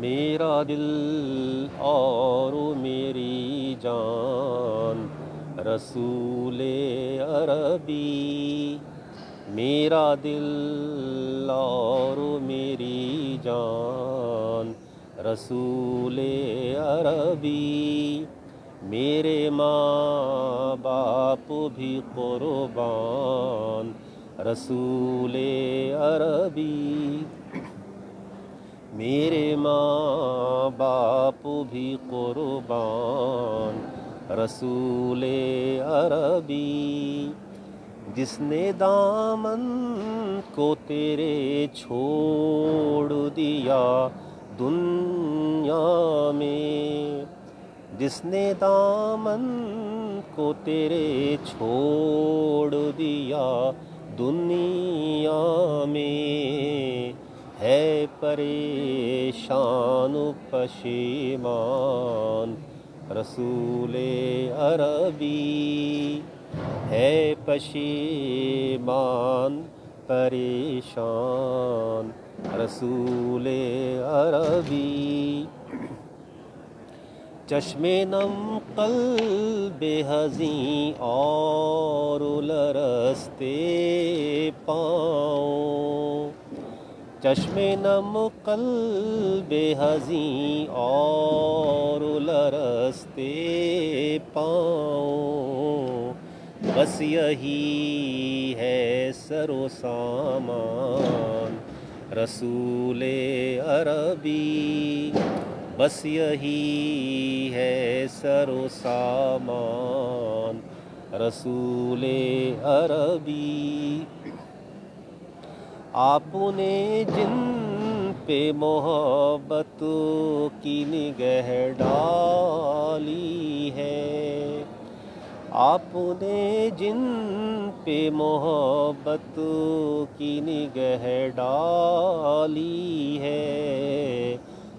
میرا دل اور میری جان رسول عربی، میرا دل اور میری جان رسول عربی، میرے ماں باپ بھی قربان رسول عربی، میرے ماں باپ بھی قربان رسول عربی، جس نے دامن کو تیرے چھوڑ دیا دنیا میں، جس نے دامن کو تیرے چھوڑ دیا دنیا میں، ہے پریشان و پشیمان رسول عربی، ہے پشیمان پریشان رسول عربی، چشم نم قلب حزیں اور لرزتے پاؤں، چشم نم قلب حزیں اور لرزتے پاؤں، بس یہی ہے سر و سامان رسول عربی، بس یہی ہے سر و سامان رسول عربی، آپ نے جن پہ محبت کی نگہ ڈالی ہے، آپ نے جن پہ محبت کی نگہ ڈالی ہے،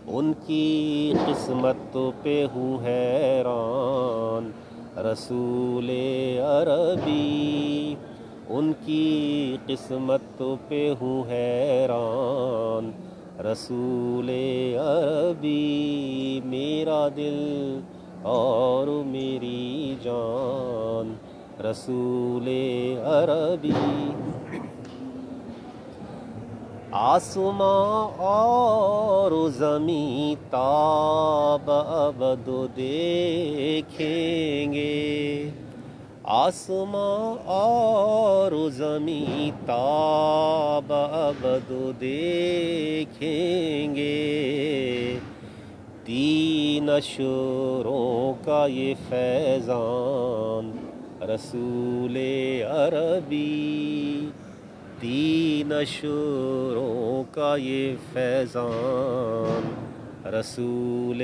ان کی قسمت پہ ہوں حیران رسول عربی، ان کی قسمت پہ ہوں حیران رسول عربی، میرا دل اور میری جان رسول عربی، آسماں اور زمیں تاب ابد دیکھیں گے، آسماں اور زمیں تاب ابد دیکھیں گے، تین اشروں کا یہ فیضان رسول عربی، تین اشروں کا یہ فیضان رسول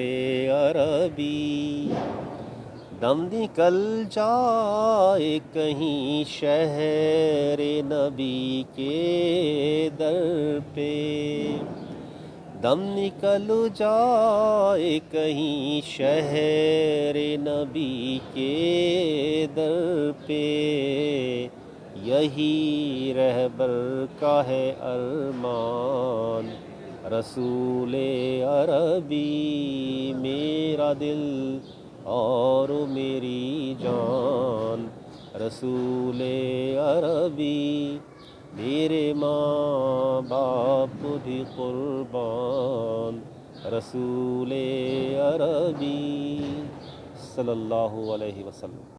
عربی، دم نکل جائے کہیں شہر نبی کے در پہ، دم نکل جائے کہیں شہر نبی کے در پہ، یہی رہبر کا ہے ارمان رسول عربی، میرا دل اور میری جان رسول عربی، میرے ماں باپ بھی قربان رسول عربی صلی اللہ علیہ وسلم۔